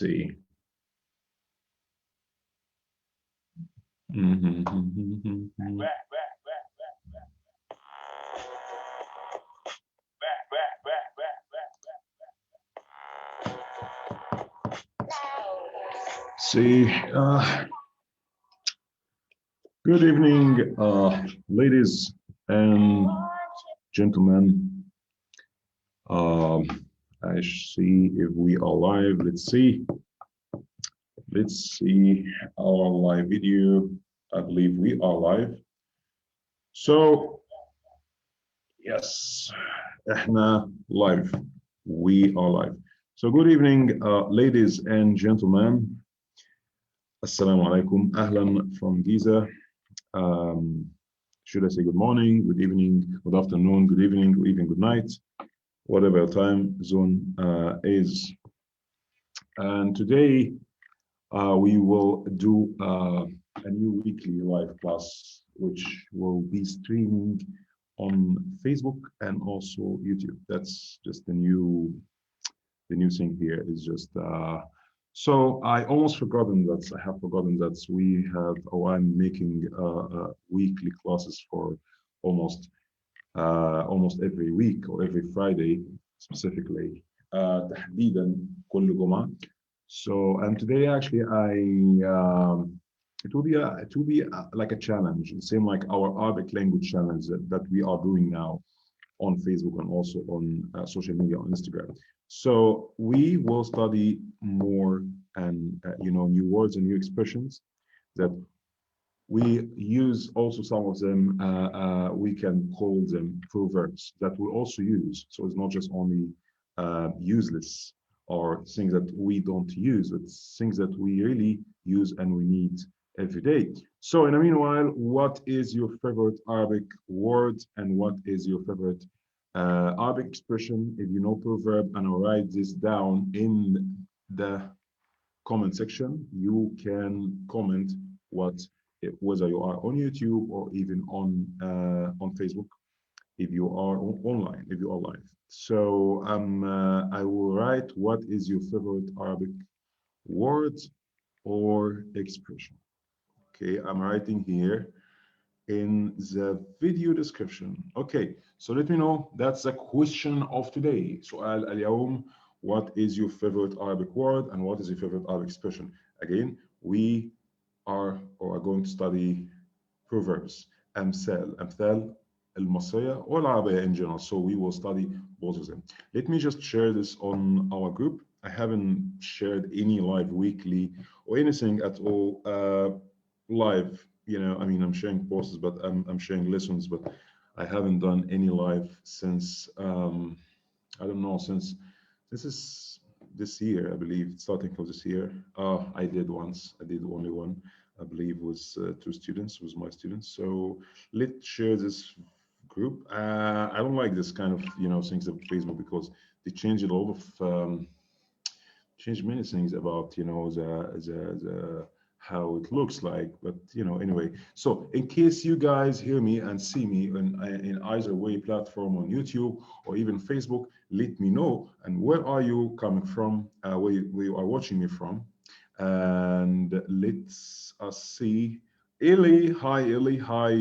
see. Mhm. See, good evening, ladies and gentlemen. Um, I see if we are live. Let's see. Let's see our live video. I believe we are live. So, yes, احنا live. We are live. So, good evening, ladies and gentlemen. Assalamu alaikum. Ahlan from Giza. Um, should I say good morning, good evening, good afternoon, good evening, or even good night, whatever time zone is. And today we will do a new weekly live class, which will be streaming on Facebook and also YouTube. That's just the new thing here is just so I almost forgotten that I have forgotten that we have or I'm making weekly classes for almost almost every week or every Friday specifically تحديدا كل جمعة. So and today actually it will be like a challenge, the same like our Arabic language challenge that we are doing now on Facebook and also on social media on Instagram. So we will study more and new words and new expressions that we use. Also some of them we can call them proverbs that we also use. So it's not just only useless or things that we don't use, but things that we really use and we need every day. So in the meanwhile, what is your favorite Arabic word and what is your favorite Arabic expression? If you know proverb, and I'll write this down in the comment section, you can comment what, whether you are on YouTube or even on Facebook, if you are online, if you are live. So I will write what is your favorite Arabic word or expression. Okay, I'm writing here in the video description. Okay, so let me know. That's the question of today. سؤال اليوم, what is your favorite Arabic word and what is your favorite Arabic expression? Again, we are going to study proverbs, أمثال المصرية or العربية in general. So we will study both of them. Let me just share this on our group. I haven't shared any live weekly or anything at all live. I mean, I'm sharing posts, but I'm sharing lessons, but I haven't done any live since I don't know, since this is this year, I believe, starting from this year. I did once. I did only one, I believe, was two students, was my students. So let's share this group. I don't like this kind of things of Facebook because they change a lot of change many things about the how it looks like, but anyway. So in case you guys hear me and see me in either way platform on YouTube or even Facebook, let me know. And where are you coming from, where you are watching me from? And let's us see. Eli, hi Eli, hi.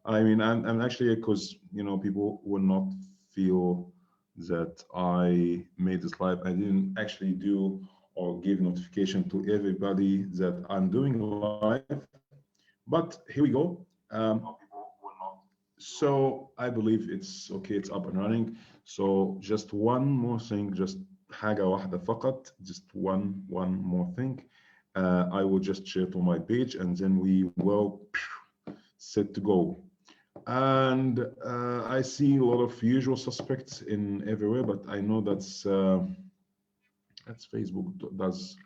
I mean, I'm actually, because people will not feel that I made this live. I didn't actually do or give notification to everybody that I'm doing live, but here we go. So I believe it's okay, it's up and running. So just one more thing, just حاجة واحدة فقط, just one more thing. I will just share it on my page and then we will set to go. And I see a lot of usual suspects in everywhere, but I know that's Facebook does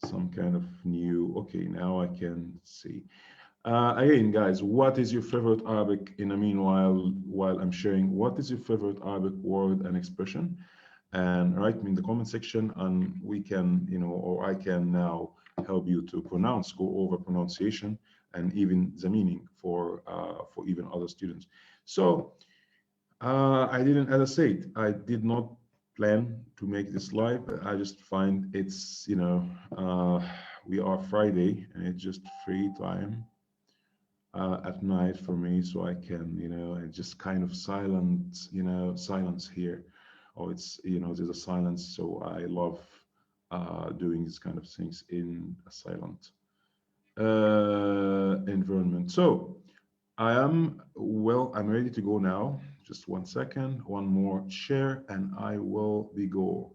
some kind of new. Okay, now I can see. Again, guys, what is your favorite Arabic? In the meanwhile, while I'm sharing, what is your favorite Arabic word and expression? And write me in the comment section, and we can, or I can now help you to go over pronunciation and even the meaning for even other students. So I didn't, as I said, I did not plan to make this live. I just find it's, we are Friday and it's just free time at night for me, so I can, and just kind of silence here. Oh, it's, there's a silence, so I love doing these kind of things in a silent environment. So I'm ready to go now. Just 1 second, one more share, and I will be go.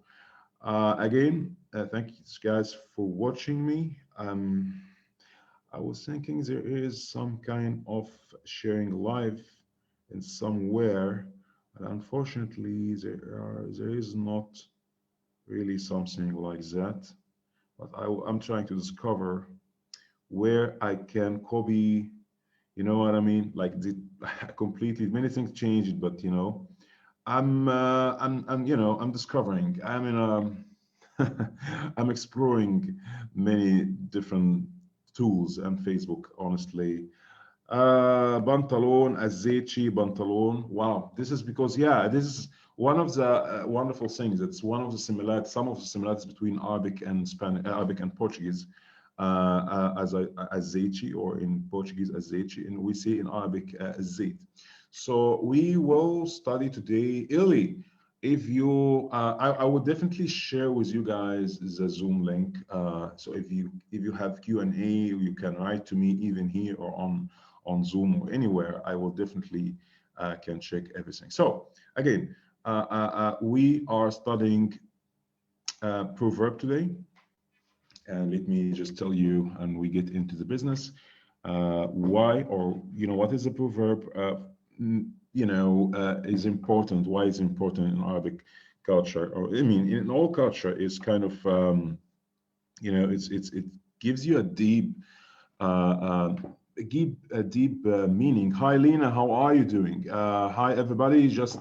Again, thank you guys for watching me. I was thinking there is some kind of sharing live in somewhere, and unfortunately there is not really something like that. But I'm trying to discover where I can copy. You know what I mean? Like the completely many things changed, but I'm discovering. I'm exploring many different tools and Facebook, honestly. Bantalon, Azechi, Bantalon. Wow, this is because, yeah, this is one of the wonderful things. It's one of the similarities, some of the similarities between Arabic and Spanish, Arabic and Portuguese, Azechi, or in Portuguese, Azechi, and we say in Arabic, Azeit. So we will study today early. If you, I would definitely share with you guys the Zoom link. So if you have Q&A, you can write to me even here or on Zoom or anywhere. I will definitely can check everything. So again, we are studying proverb today, and let me just tell you, and we get into the business. Why, or what is a proverb? Is important. Why is important in Arabic culture, or I mean, in all culture, is kind of it gives you uh, a deep meaning. Hi, Lena, how are you doing? Hi, everybody. Just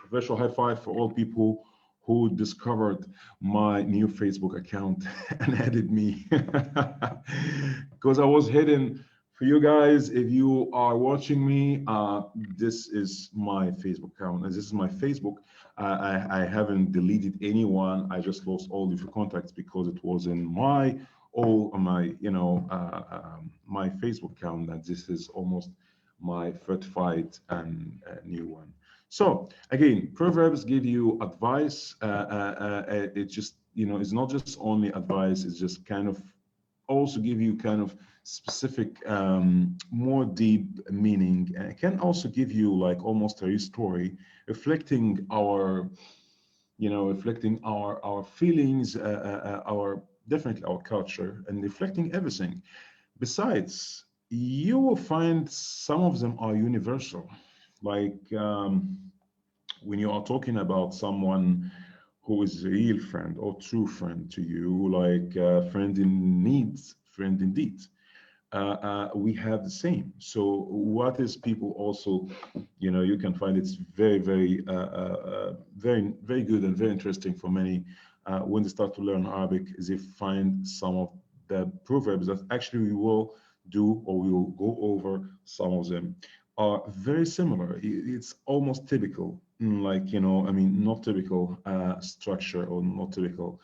virtual high five for all people who discovered my new Facebook account and added me because I was hidden. For you guys, if you are watching me, this is my Facebook account, and this is my Facebook. I haven't deleted anyone. I just lost all the contacts because it was in my my Facebook account. That this is almost my certified and new one. So again, proverbs give you advice. It just it's not just only advice. It's just kind of also give you kind of specific, more deep meaning, and it can also give you like almost a story, reflecting our feelings, our definitely our culture, and reflecting everything. Besides, you will find some of them are universal, like when you are talking about someone who is a real friend or true friend to you, like friend in needs, friend indeed. We have the same. So what is people also, you can find it's very good and very interesting for many when they start to learn Arabic, is they find some of the proverbs that actually we will do, or we will go over some of them are very similar. It's almost typical, like, I mean, not typical structure, or not typical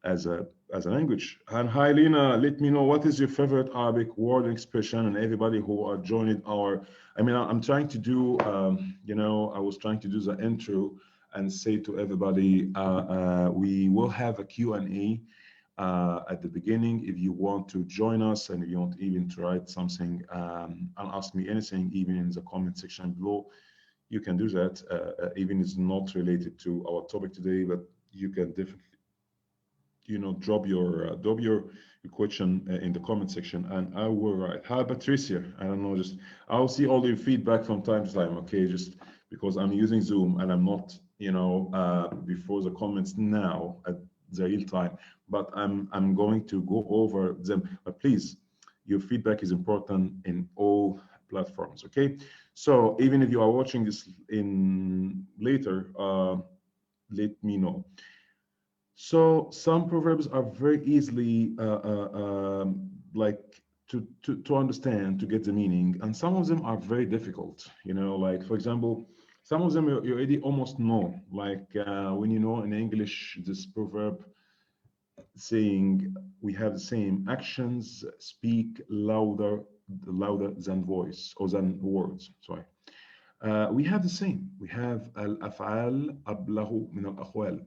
as a language. And hi, Lena, let me know what is your favorite Arabic word and expression, and everybody who are joining our. I mean, I'm trying to do, I was trying to do the intro and say to everybody, we will have a Q&A at the beginning. If you want to join us, and if you want even to write something and ask me anything, even in the comment section below, you can do that. Even it's not related to our topic today, but you can definitely drop your question in the comment section, and I will write. Hi, Patricia. I don't know, just I'll see all your feedback from time to time. Okay, just because I'm using Zoom and I'm not before the comments now at the real time, but I'm going to go over them. But please, your feedback is important in all platforms. Okay, so even if you are watching this in later, let me know. So some proverbs are very easily like to understand, to get the meaning, and some of them are very difficult. Like for example, Some of them you already almost know, like when you know in English this proverb saying we have the same actions speak louder than voice or than words. Sorry. We have the same. We have al-af'al ablahu min al-aqwal,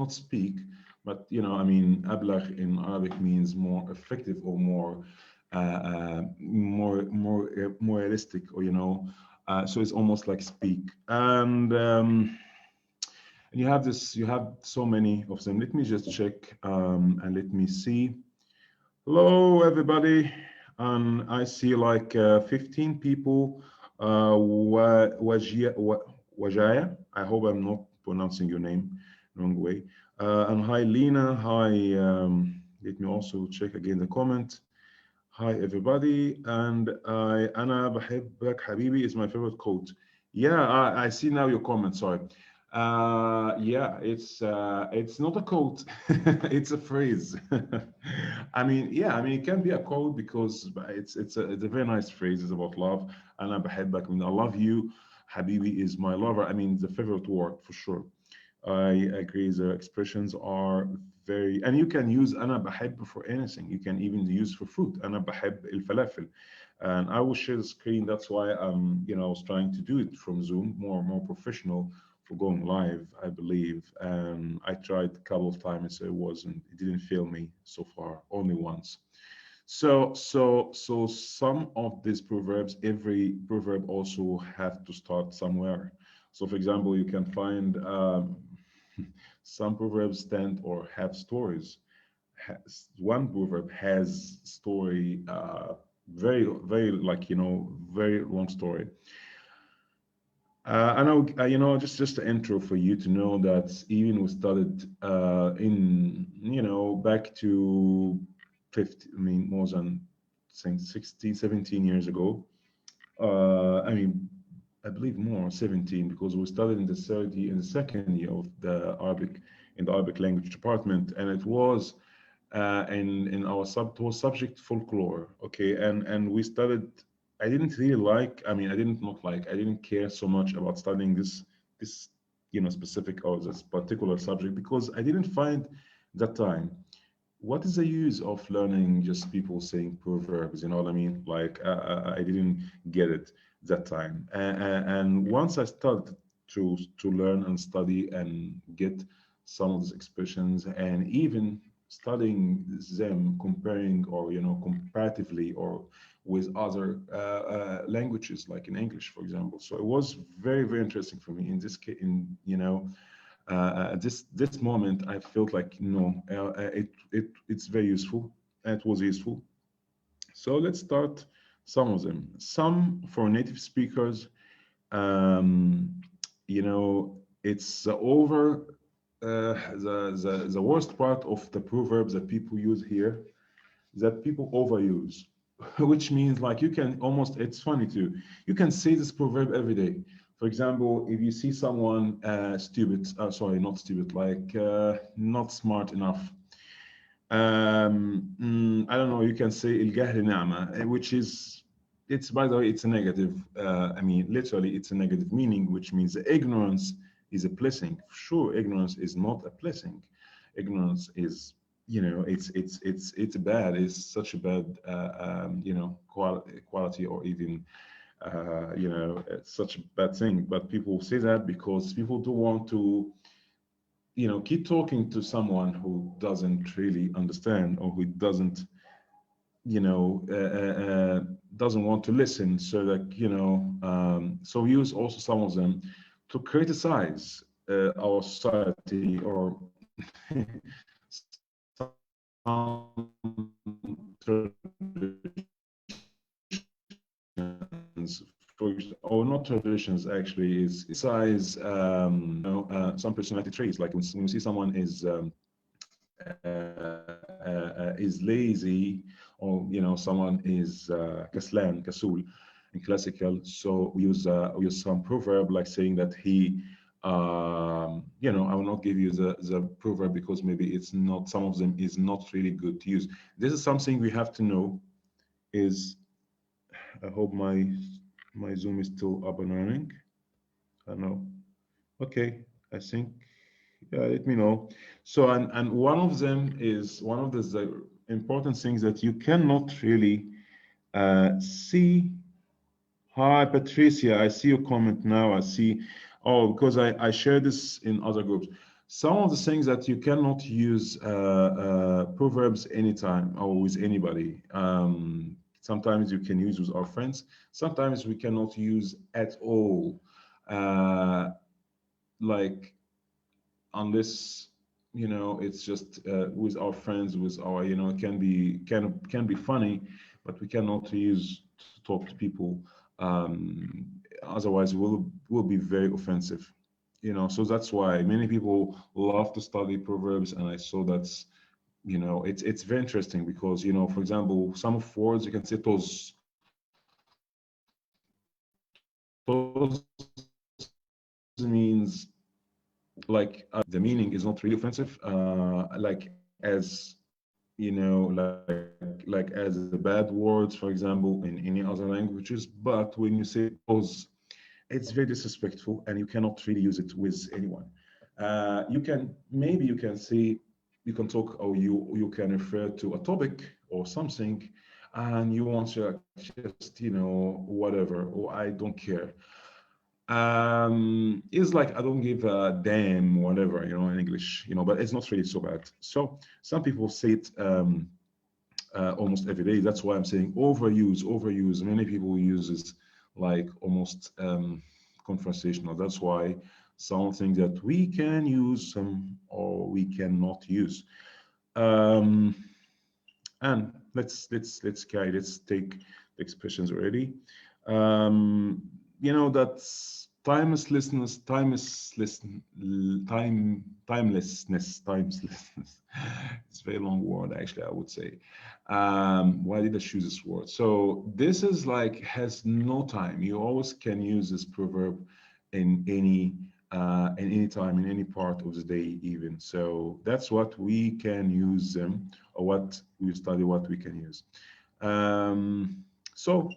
not speak, but I mean, ablagh in Arabic means more effective or more realistic, or so it's almost like speak. And you have this, you have so many of them. Let me just check and let me see. Hello, everybody. And I see like 15 people. Wajaya. I hope I'm not pronouncing your name wrong way. And hi, Lena. Hi. Let me also check again the comment. Hi, everybody. And Ana بحبك حبيبي is my favorite quote. Yeah, I see now your comment. Sorry. Yeah, it's not a quote. It's a phrase. I mean, yeah, I mean, it can be a quote because it's a very nice phrase. It's about love. أنا بحبك. I mean, I love you. Habibi is my lover. I mean, the favorite word for sure. I agree. The expressions are very, and you can use أنا بحب for anything. You can even use for food. أنا بحب الفلافل. And I will share the screen. That's why I was trying to do it from Zoom, more professional for going live, I believe. And I tried a couple of times, so it didn't fail me so far, only once. So some of these proverbs, every proverb also have to start somewhere. So for example, you can find some proverbs stand or have stories. One proverb has story, very like very long story. I know, just an intro for you to know that even we started in, back to 50, I mean, more than, I 16, 17 years ago. I mean, I believe more, 17, because we started in the second year of in the Arabic language department, and it was in our it was subject folklore, okay, and we studied. I didn't really like. I mean, I didn't not like. I didn't care so much about studying this specific or this particular subject because I didn't find that time. What is the use of learning just people saying proverbs? You know what I mean? Like I didn't get it that time. And once I started to learn and study and get some of these expressions, and even studying them, comparing or comparatively or with other languages, like in English, for example. So it was very, very interesting for me in this case. This moment, I felt like it's very useful. It was useful. So let's start some of them. Some for native speakers, um, it's over the worst part of the proverbs that people use here, that people overuse, which means like you can almost, it's funny too, you can say this proverb every day. For example, if you see someone stupid, sorry, not stupid, like not smart enough, I don't know, you can say الجهل نعمة, which is, it's, by the way, it's a negative, I mean, literally, it's a negative meaning, which means the ignorance is a blessing. Sure, ignorance is not a blessing. Ignorance is, it's bad. It's such a bad, quality, or even, it's such a bad thing. But people say that because people do want to, keep talking to someone who doesn't really understand, or who doesn't, doesn't want to listen. So that, so we use also some of them to criticize our society, or or not traditions, actually, is size, some personality traits, like when you see someone is lazy, or someone is kaslan, kasul in classical. So we use some proverb, like saying that he, I will not give you the proverb because maybe it's not, some of them is not really good to use. This is something we have to know. Is, I hope my My Zoom is still up and running. I don't know. Okay, I think, yeah, let me know. So, and one of them is one of the important things that you cannot really see. Hi, Patricia. I see your comment now. I see. Oh, because I share this in other groups. Some of the things that you cannot use proverbs anytime or with anybody. Sometimes you can use with our friends. Sometimes we cannot use at all. Uh, like unless it's just with our friends, with our it can be funny, but we cannot use to talk to people. Otherwise will be very offensive. So that's why many people love to study proverbs, and I saw that's it's very interesting because for example, some of words you can say tos means like the meaning is not really offensive, like as like as the bad words, for example, in any other languages. But when you say those, it's very disrespectful, and you cannot really use it with anyone. You can maybe you can say you can talk, or you can refer to a topic or something, and you want to just whatever, or I don't care. It's like I don't give a damn, whatever, in English, but it's not really so bad. So some people say it almost every day. That's why I'm saying overuse. Many people use it like almost conversational. That's why something that we can use, some or we cannot use. Um, and let's take the expressions already. Um, that's timelessness. It's a very long word, actually, I would say. Why did I choose this word? So this is like has no time. You always can use this proverb in any time, in any part of the day, even. So that's what we can use them, or what we study, what we can use. So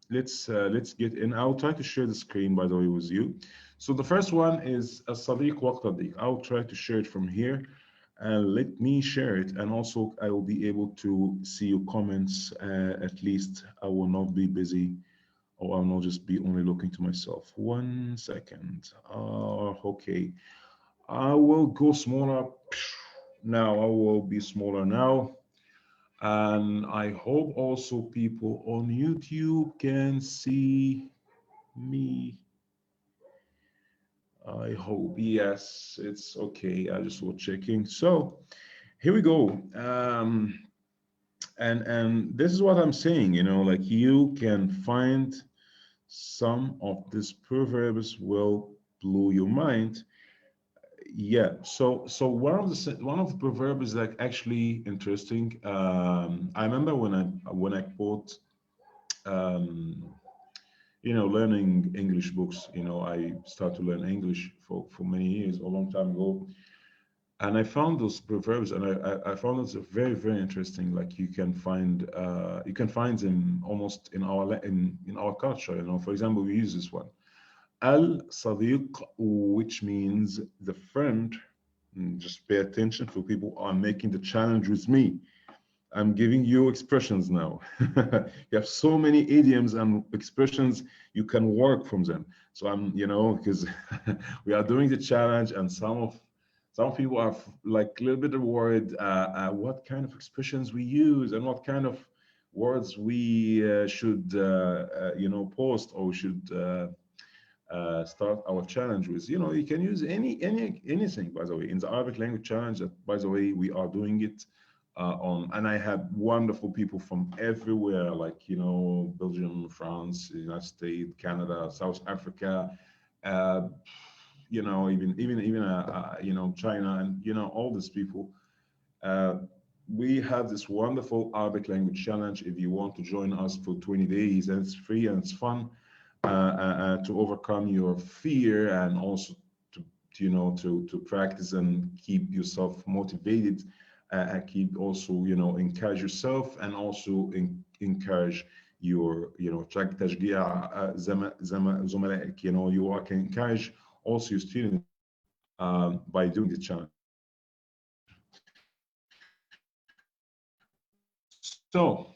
let's get in. I'll try to share the screen, by the way, with you. So the first one is الصديق وقت الضيق. I'll try to share it from here, and let me share it. And also I will be able to see your comments. At least I will not be busy, or I'll not just be only looking to myself. 1 second. Okay. I will go smaller now. I will be smaller now. And I hope also people on YouTube can see me. I hope. Yes, it's okay. I just was checking. So here we go. And this is what I'm saying, like you can find some of these proverbs will blow your mind. Yeah. So one of the proverbs is like actually interesting. I remember when I quote um, learning English books. I started to learn English for many years, a long time ago, and I found those proverbs, and I found it very, very interesting. Like you can find them almost in our culture. For example, we use this one, Al Sadiq, which means the friend. Just pay attention for people who are making the challenge with me. I'm giving you expressions now. You have so many idioms and expressions, you can work from them. So because we are doing the challenge, and some people are like a little bit worried what kind of expressions we use, and what kind of words we should post, or should start our challenge with. You can use anything, by the way, in the Arabic language challenge. That, by the way, we are doing it and I had wonderful people from everywhere, like Belgium, France, United States, Canada, South Africa, uh, even China, and all these people. Uh, we have this wonderful Arabic language challenge. If you want to join us for 20 days, and it's free and it's fun, to overcome your fear, and also to practice and keep yourself motivated, and keep also encourage yourself, and also encourage your تشجيع زملائك. You can encourage also your students by doing the challenge. So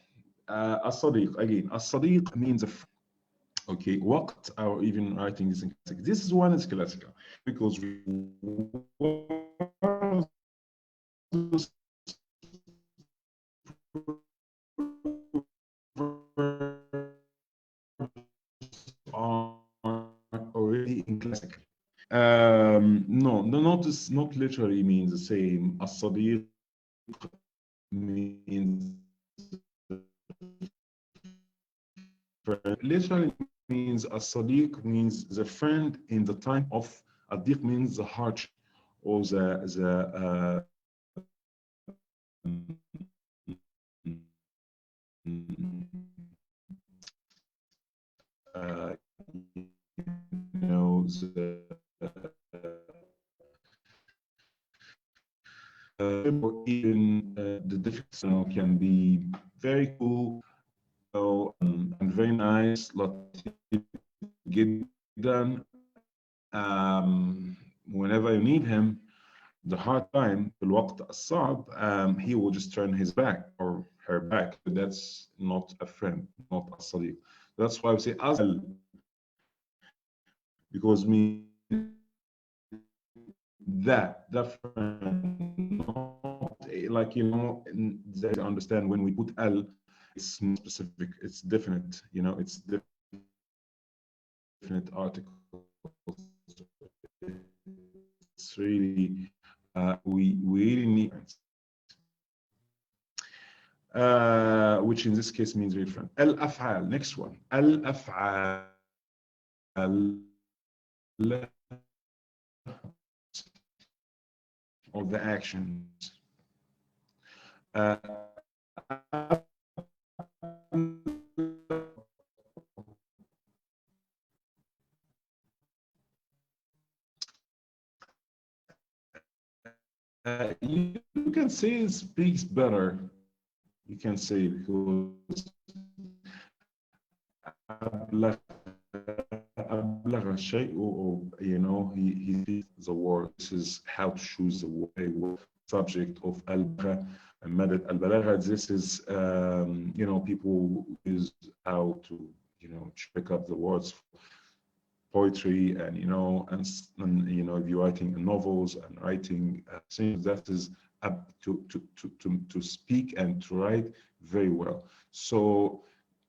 الصديق, again, الصديق means a friend. Okay, وقت, or even writing this in classic. This is one is classical because are already in classical. No, not literally means the same. الصديق means friend. Literally means الصديق means the friend in the time of الضيق means the hardship or uh, the or even the difficult can be very cool and very nice. Get done whenever you need him. The hard time, في الوقت الصعب, he will just turn his back or her back. That's not a friend, not a صديق. That's why we say أصل, because me that friend, not like they understand when we put al, it's more specific, it's definite, it's definite article. It's really we really need which in this case means very friend. الأفعال, next one. الأفعال of the actions. You can say it speaks better. You can say because أبلغ الشيء, or he speaks the word. This is how to choose the word. Subject of البلاغة, مدد البلاغة. This is people use how to pick up the words. Poetry and if you're writing novels and writing things, that is up to speak and to write very well. So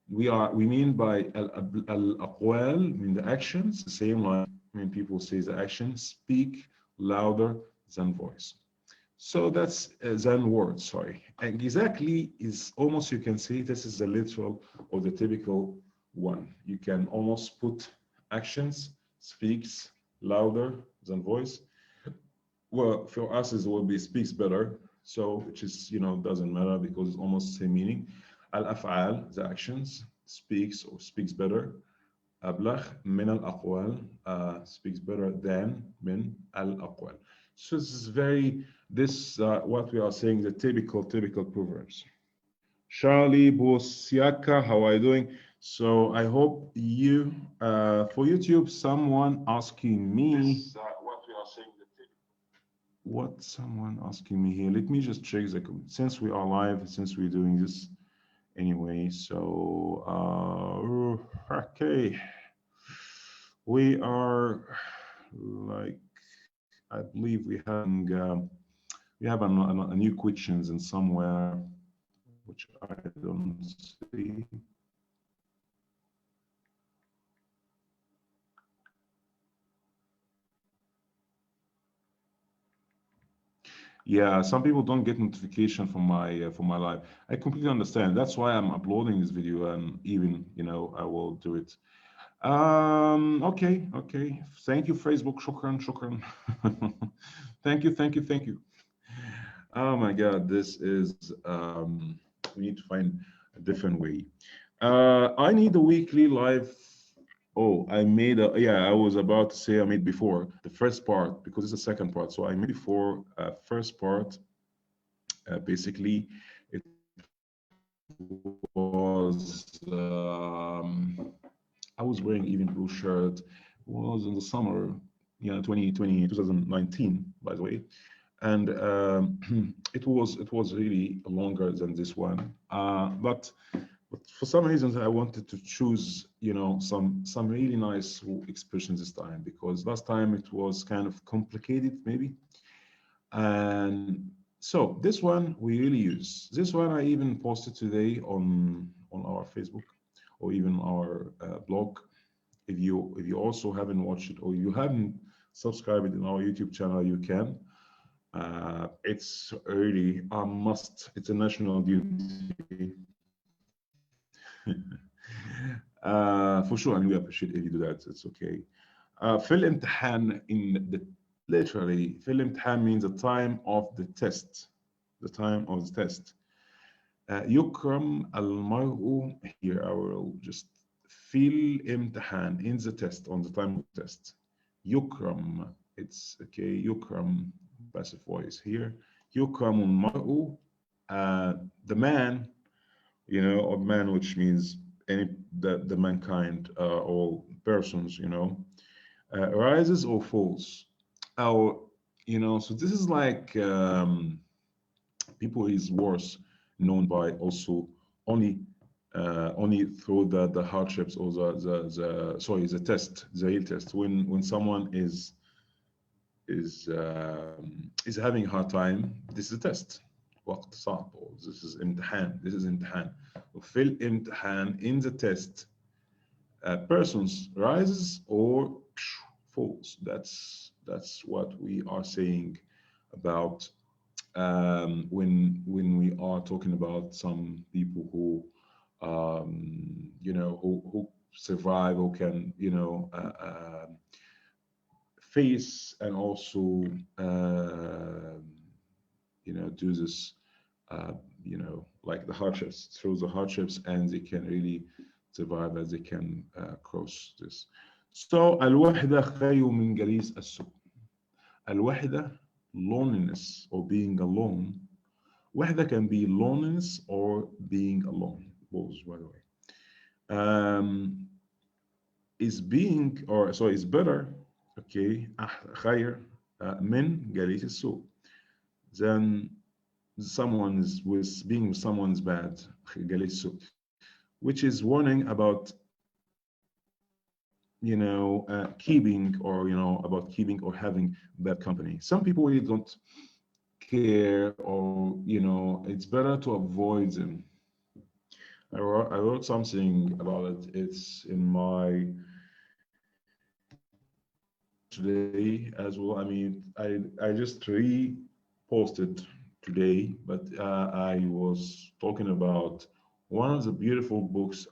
we mean by al-aqwal, mean the actions, the same like when people say the action, speak louder than voice. So that's than words, sorry. And exactly is almost, you can say this is the literal or the typical one. You can almost put actions, speaks louder than voice. Well, for us it will be speaks better. So which is, doesn't matter because it's almost the same meaning. Al-af'al, the actions, speaks or speaks better. أبلغ من الأقوال, speaks better than من الأقوال. So this is what we are saying, the typical proverbs. Charlie Bosiaka, how are you doing? So I hope you, for YouTube, someone asking me. What we are saying, what someone asking me here. Let me just check the comment. Since we are live, since we're doing this anyway. So, okay. We are like, I believe we have a new questions in somewhere, which I don't see. Yeah, some people don't get notification from my live. I completely understand. That's why I'm uploading this video, and even I will do it. Okay. Thank you, Facebook. Shukran. Thank you. Oh my God, this is we need to find a different way. I need a weekly live. Oh, I was about to say I made before the first part because it's the second part. So I made before first part. Basically, it was was I was wearing even blue shirt. It was in the summer, 2020, 2019, by the way, and it was really longer than this one. But for some reasons, I wanted to choose, some really nice expressions this time, because last time it was kind of complicated, maybe. And so this one we really use. This one I even posted today on our Facebook or even our blog. If you also haven't watched it or you haven't subscribed in our YouTube channel, you can. It's really a must. It's a national duty. For sure, and we appreciate if you do that. It's okay. في الامتحان in the literally في الامتحان means the time of the test. The time of the test. يكرم المرء. Here I will just في الامتحان in the test, on the time of the test. يكرم. It's okay. يكرم passive voice here. يكرم المرء. The man, or man, which means the mankind, all persons, rises or falls. Our, so this is like people is worse known by also only through the hardships or the test, the real test. When someone is having a hard time, this is a test. وقت صعب, or this is امتحان. This is امتحان. في الامتحان, in the test, persons rises or falls. That's what we are saying about when we are talking about some people who who survive, who can face and also do this like the hardships, through the hardships, and they can really survive as they can cross this. So الوحدة خير من جليس السوء. الوحدة, loneliness or being alone. وحدة can be loneliness or being alone, both, by the way. Is being, or sorry, is better, okay, خير من جليس السوء, than someone is with being with someone's bad, جليس السوء, which is warning about keeping, or about keeping or having bad company. Some people really don't care, or it's better to avoid them. I wrote something about it. It's in my today as well. I mean, I just reposted today, but I was talking about one of the beautiful books.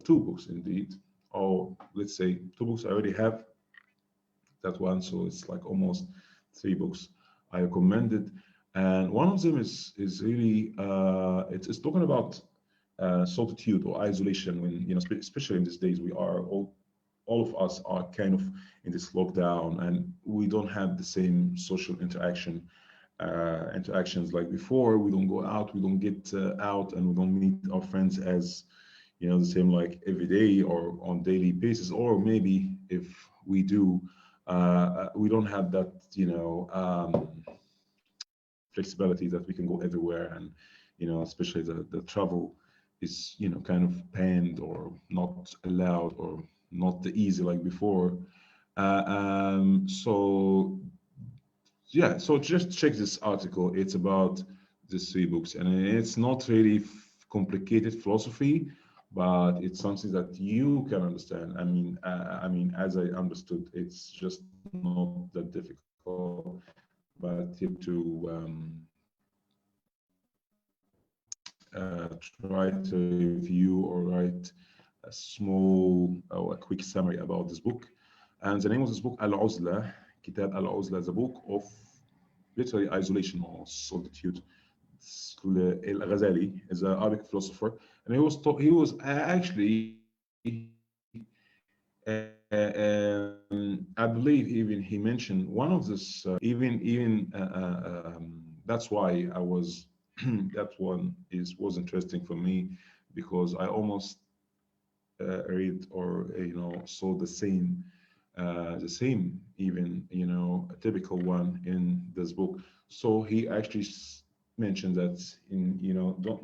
Two books indeed, or let's say two books I already have that one, so it's like almost three books I recommended, and one of them is really it's talking about solitude or isolation, when especially in these days we are all of us are kind of in this lockdown, and we don't have the same social interactions like before. We don't go out, we don't get out, and we don't meet our friends as the same like every day or on daily basis, or maybe if we do, we don't have that flexibility that we can go everywhere, and especially the travel is kind of banned or not allowed or not the easy like before. So yeah, so just check this article. It's about these three books, and it's not really complicated philosophy, but it's something that you can understand. I mean, as I understood, it's just not that difficult, but you have to try to review or write a small or a quick summary about this book. And the name of this book, Al-Uzla, Kitab Al-Uzla, the book of literally isolation or solitude. Al-Ghazali is an Arabic philosopher, and he was actually I believe even he mentioned one of this even that's why I was that one was interesting for me because I almost read or saw the same even a typical one in this book. So he actually mentioned that in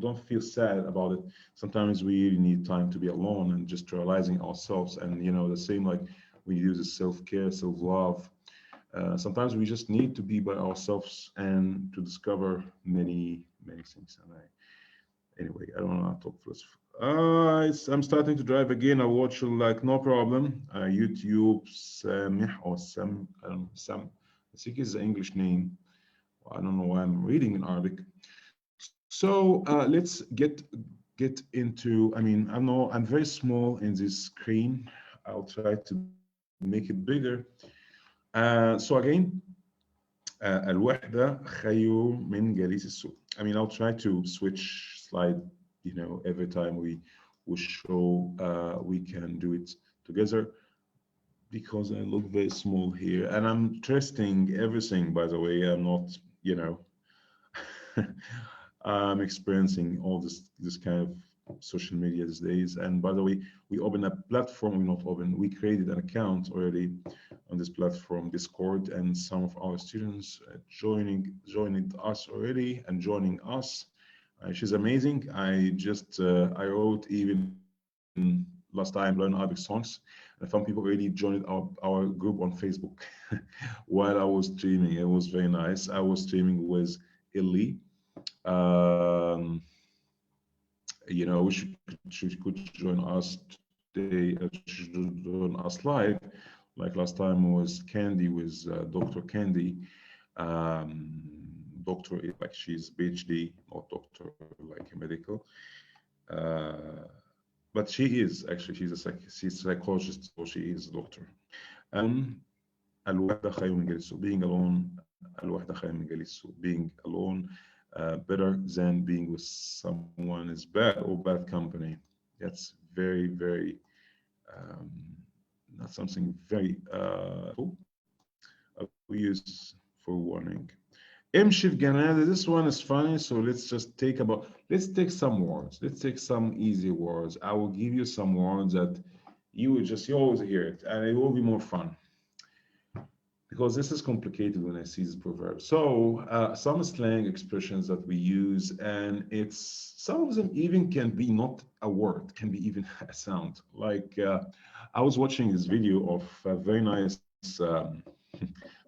don't feel sad about it. Sometimes we really need time to be alone and just realizing ourselves, and the same like we use the self-care, self-love. Sometimes we just need to be by ourselves and to discover many things. And anyway, I don't know how to talk philosophy. I'm starting to drive again. I watch like no problem. YouTube Samih or Sam, I don't know, Sam. I think is the English name. I don't know why I'm reading in Arabic. So let's get into. I mean, I know I'm very small in this screen. I'll try to make it bigger. So again, الوحدة خير من جليس السوء. I mean, I'll try to switch slide, every time we show we can do it together because I look very small here and I'm testing everything, by the way. I'm not, I'm experiencing all this kind of social media these days. And by the way, we open a platform, we not open, we created an account already on this platform, Discord, and some of our students joining us already and joining us. She's amazing. I wrote even last time learn Arabic songs. And some people already joined our group on Facebook while I was streaming. It was very nice. I was streaming with Illy. Um, she could join us today. She should join us live. Like last time was Candy with Dr. Candy. Doctor, like she's PhD, not doctor like a medical. Uh, but she is actually she's a psychologist, so she is a doctor. الوحدة خير من جليس السوء. Being alone, الوحدة خير من جليس السوء. Being alone better than being with someone is bad or bad company. That's very, very not something very we use for warning. Imshif Ganada, this one is funny, so let's take some words. Let's take some easy words. I will give you some words that you always hear it, and it will be more fun. Because this is complicated when I see this proverb. So some slang expressions that we use, and some of them even can be not a word, can be even a sound. Like I was watching this video of a very nice,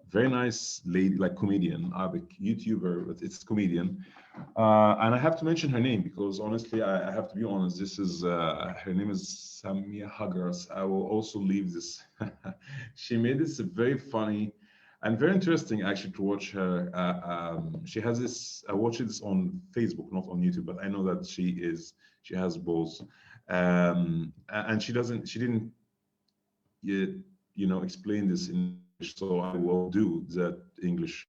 very nice lady, like comedian, Arabic YouTuber, but it's comedian. And I have to mention her name because honestly, I have to be honest. This is her name is Samia Hagaras. I will also leave this. She made this very funny and very interesting actually to watch her. She has this. I watched this on Facebook, not on YouTube, but I know that she has both. And she didn't yet, explain this in English, so I will do that English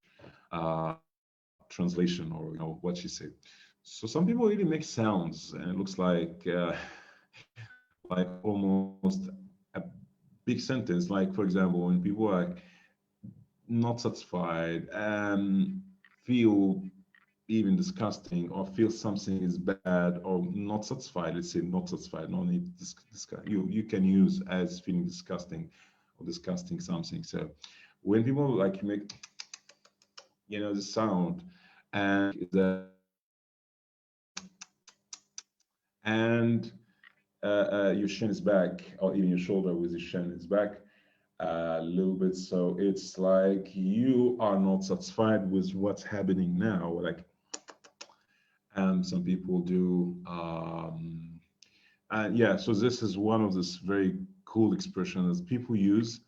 translation, or what she said. So some people really make sounds, and it looks like almost a big sentence. Like for example, when people are not satisfied and feel even disgusting or feel something is bad or not satisfied, let's say not satisfied, no need you can use as feeling disgusting or disgusting something. So when people like make the sound and and your shin is back, or even your shoulder with your shin is back a little bit, so it's like you are not satisfied with what's happening now, like some people do. And yeah, so this is one of this very cool expressions people use.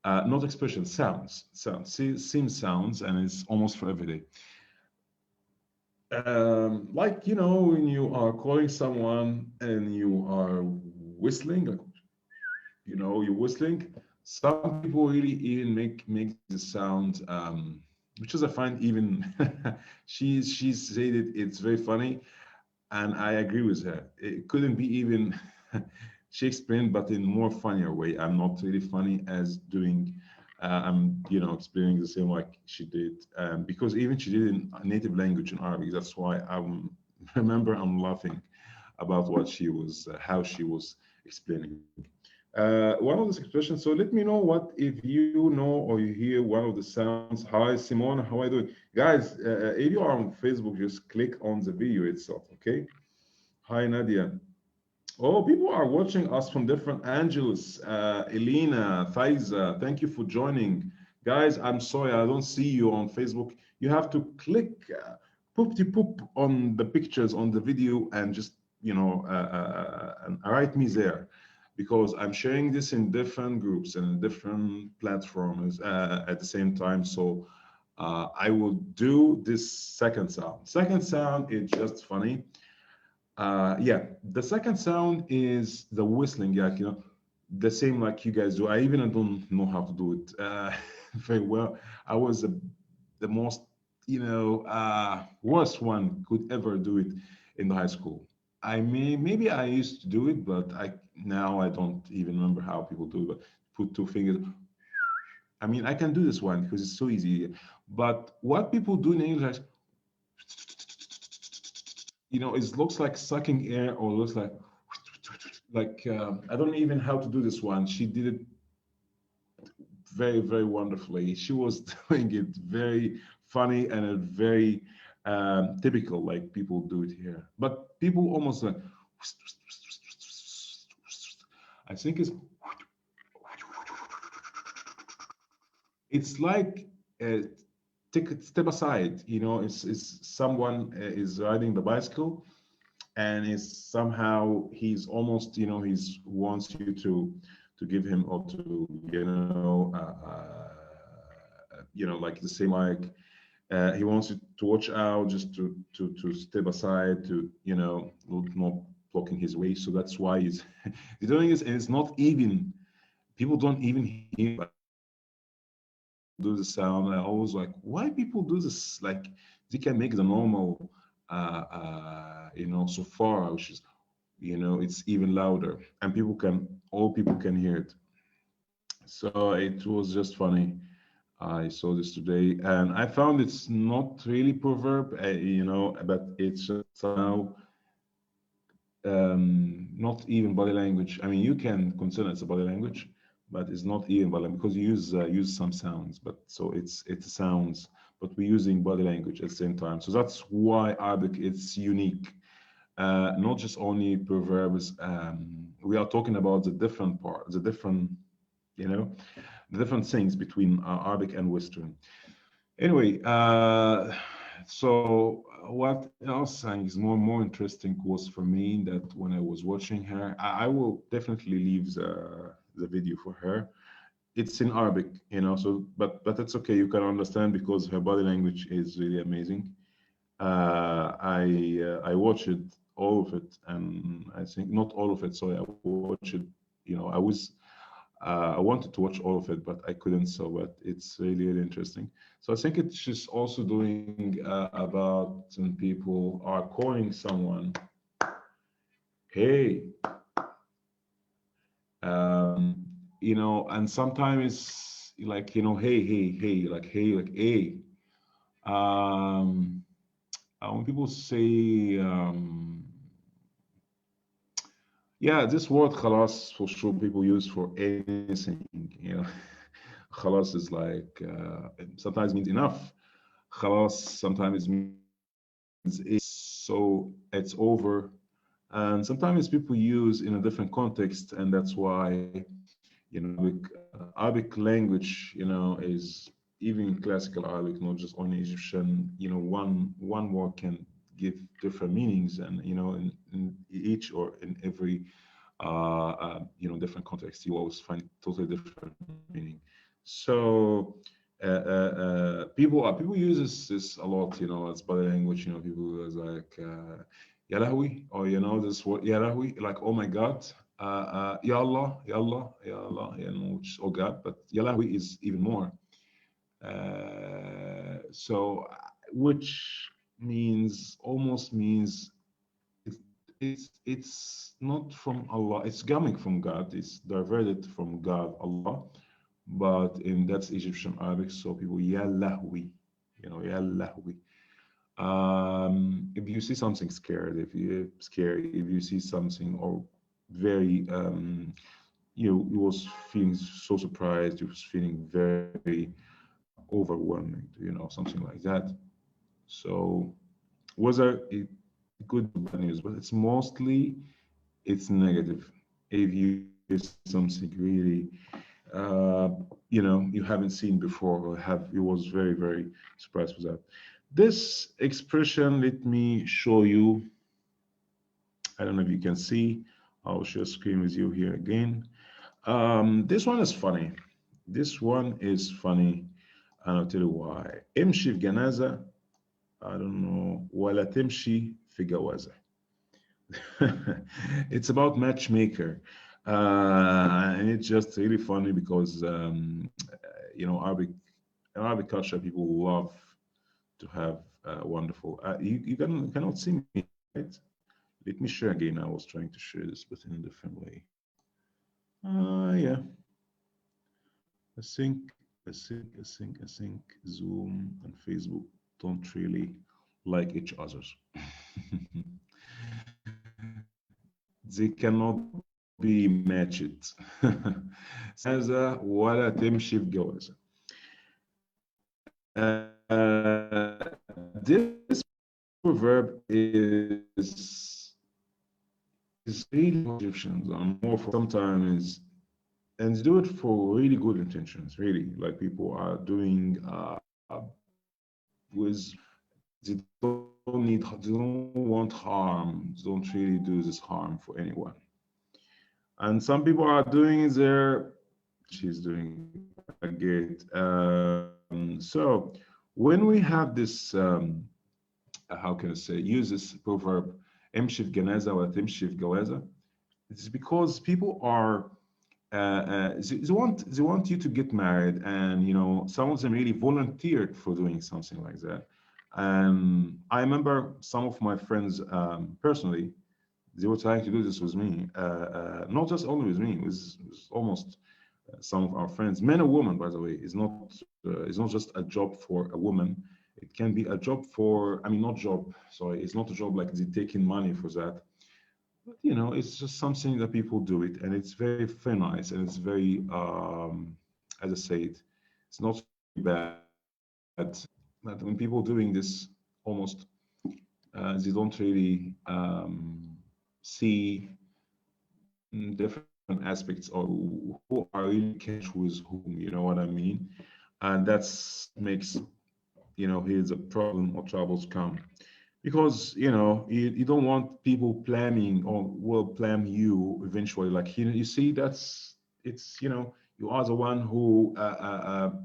Not expression, sounds. Same sounds, and it's almost for every day. Like when you are calling someone and you are whistling, like, you're whistling. Some people really even make the sound, which is I find even she's said it's very funny, and I agree with her. It couldn't be even she explained, but in more funnier way. I'm not really funny as doing I'm, explaining the same like she did, because even she did in a native language in Arabic. That's why remember I'm laughing about what she was, how she was explaining. One of the expressions. So let me know what if you know or you hear one of the sounds. Hi, Simona, how are you doing, guys? If you are on Facebook, just click on the video itself. Okay. Hi, Nadia. Oh, people are watching us from different Angeles, Elena, Faiza. Thank you for joining. Guys, I'm sorry, I don't see you on Facebook. You have to click poopty poop on the pictures on the video and just, and write me there because I'm sharing this in different groups and different platforms at the same time. So I will do this second sound. Second sound is just funny. Yeah, the second sound is the whistling, like, the same like you guys do. I even don't know how to do it very well. I was the most, worst one could ever do it in the high school. Maybe I used to do it, but I don't even remember how people do it. But put two fingers. I mean, I can do this one because it's so easy. But what people do in English, it looks like sucking air or looks like I don't even how to do this one. She did it very, very wonderfully. She was doing it very funny and a very typical, like people do it here. But people almost like, I think it's like take a step aside. It's someone is riding the bicycle and is somehow he's almost he's wants you to give him or to like the same like he wants you to watch out just to step aside to not blocking his way. So that's why he's doing this, and it's not even people don't even hear like do the sound. I always like why people do this, like they can make the normal so far, which is it's even louder and all people can hear it. So it was just funny. I saw this today and I found it's not really proverb, but it's just somehow not even body language. I mean, you can consider it's a body language, but it's not even body language because you use some sounds. But so it's sounds, but we're using body language at the same time. So that's why Arabic it's unique. Not just only proverbs. We are talking about the different part, the different, you know, the different things between Arabic and Western. Anyway, so what else is more interesting was for me that when I was watching her, I will definitely leave the video for her. It's in Arabic, so but it's okay. You can understand because her body language is really amazing. I watched it all of it, and I think not all of it. Sorry, I watched it. I wanted to watch all of it, but I couldn't. So, but it's really really interesting. So I think it's just also doing about when people are calling someone, hey, um, and sometimes it's like hey, hey, hey, like hey. Um, when people say yeah, this word khalas for sure people use for anything, khalas is like sometimes means enough. Khalas sometimes means it's so it's over. And sometimes people use in a different context, and that's why Arabic language, is even classical Arabic, not just only Egyptian. One word can give different meanings, and in each or in every different context, you always find totally different meaning. So people use this a lot, as body language. People is like ya lahwi, or this word ya lahwi, like oh my God, ya Allah, ya Allah, ya Allah, which is oh God, but ya lahwi is even more. So which means almost means it's it's not from Allah. It's coming from God. It's diverted from God, Allah, but in that's Egyptian Arabic, so people ya lahwi, ya lahwi. If you see something scared, if you're scary, if you see something or very you was feeling so surprised, you was feeling very overwhelming, something like that. So was a good or bad news, but it's negative. If you hear something really you haven't seen before or you was very surprised with that. This expression, let me show you. I don't know if you can see. I'll share screen with you here again. This one is funny. This one is funny, and I'll tell you why. امشي في جنازة. I don't know. ولا تمشي في جوازة. It's about matchmaker, and it's just really funny because Arabic culture, people love to have wonderful. You cannot see me, right? Let me share again. I was trying to share this, but in a different way. Yeah. I think Zoom and Facebook don't really like each other. They cannot be matched. جنازة ولا تمشي في جوازة. This proverb is really for Egyptians and more for sometimes, and they do it for really good intentions. Really, like people are doing with they don't want harm. They don't really do this harm for anyone. And some people are doing their she's doing great. So when we have this, how can I say, use this proverb, امشي في جنازة ولا تمشي في جوازة, it's because people are they want you to get married, and some of them really volunteered for doing something like that. I remember some of my friends personally, they were trying to do this with me, not just only with me, with almost some of our friends, men or women, by the way. It's not just a job for a woman. It can be a job for, I mean, not job, sorry, it's not a job like they taking money for that. But it's just something that people do it, and it's very nice, and it's very, as I said, it's not bad. But when people doing this, almost they don't really see different aspects of who are really catch with whom, you know what I mean? And that's makes, here's a problem or troubles come. Because, you don't want people planning or will plan you eventually. Like, you see, it's, you are the one who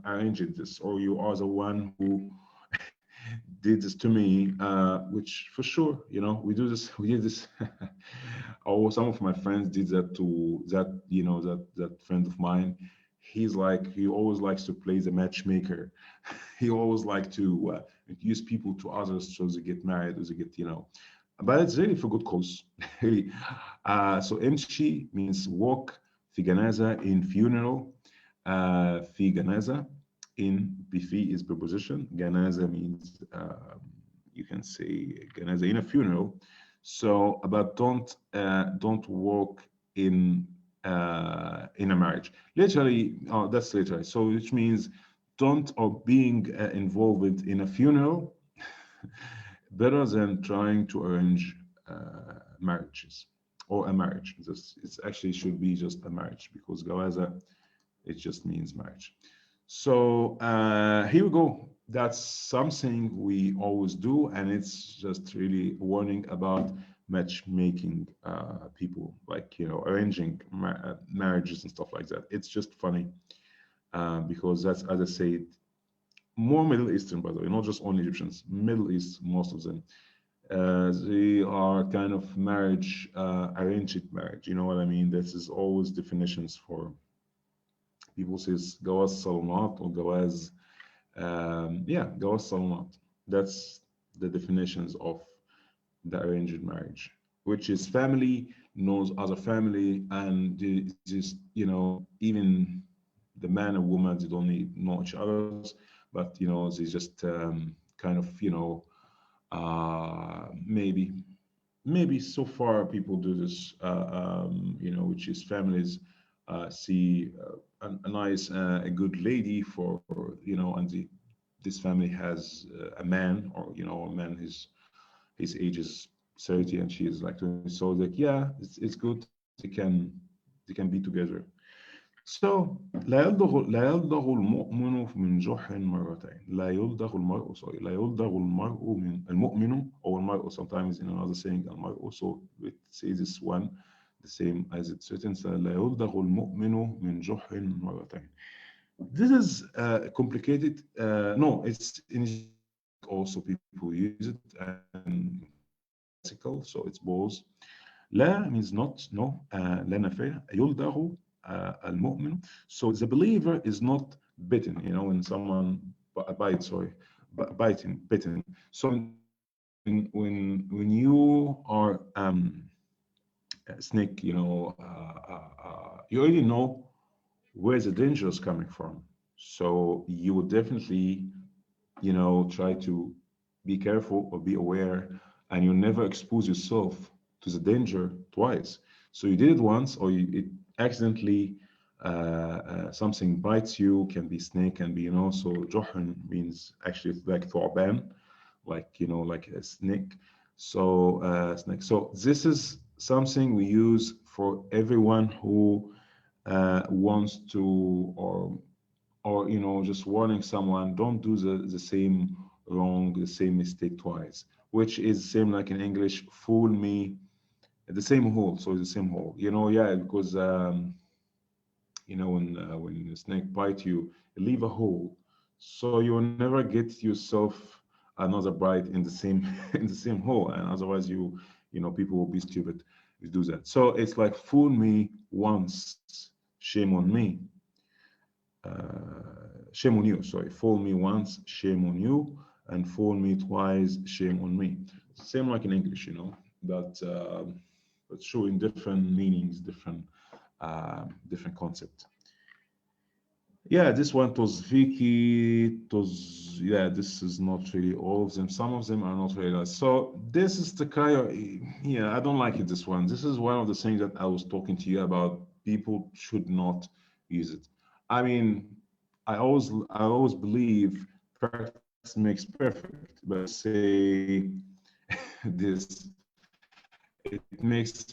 arranged this, or you are the one who did this to me, which for sure, we did this. Or some of my friends did that to that friend of mine. He always likes to play the matchmaker. He always like to introduce people to others so they get married, or they get, but it's really for good cause. Really. So emshi means walk, في جنازة in funeral, في جنازة in bifi is preposition. Ganaza means you can say ganaza in a funeral. So, but don't walk in a marriage. Literally, that's literally. So, which means don't or being involved in a funeral better than trying to arrange marriages or a marriage. It's actually should be just a marriage, because gawaza, it just means marriage. So here we go. That's something we always do, and it's just really warning about matchmaking people, like arranging marriages and stuff like that. It's just funny because that's, as I said, more Middle Eastern, by the way, not just only Egyptians. Middle East, most of them, they are kind of marriage, arranged marriage. You know what I mean? This is always definitions for. People says جواز صالونات or جواز جواز صالونات. That's the definitions of the arranged marriage, which is family knows other family, and just even the man and woman, they don't need know each other's, but they just kind of maybe so far people do this, which is families see a nice, a good lady for, and this family has a man, or a man, his age is 30 and she is like 20. So like, yeah, it's good, they can be together. So لا يلدغ المؤمن من جحر مرتين. لا يلدغ المرء من المؤمن, or المرء sometimes in another saying المرء, so it says this one the same as it's written. So لا يلدغ المؤمن من جحر مرتين. This is complicated. No, it's in also people use it, and classical, so it's both. لا means not, no, لا نافية. يلدغ المؤمن. So the believer is not bitten, when someone bites, sorry, bitten. So when you are a snake, you already know where the danger is coming from. So you would definitely, try to be careful or be aware, and you never expose yourself to the danger twice. So you did it once, or it accidentally, something bites you, can be snake, can be, so johan means actually like thorban, like, like a snake. So snake. So this is something we use for everyone who wants to, or just warning someone, don't do the same wrong, the same mistake twice, which is same like in English, fool me, the same hole. So it's the same hole, yeah, because when a snake bite you, leave a hole, so you'll never get yourself another bite in the same in the same hole, and otherwise people will be stupid if you do that. So it's like, fool me once, shame on me. Shame on you, sorry. Fool me once, shame on you, and fool me twice, shame on me. Same like in English, but showing different meanings, different concept. Yeah, this one Tozviki, yeah, this is not really all of them. Some of them are not really nice. So this is the kind of, yeah, I don't like it, this one. This is one of the things that I was talking to you about. People should not use it. I mean, I always believe practice makes perfect, but say this, it makes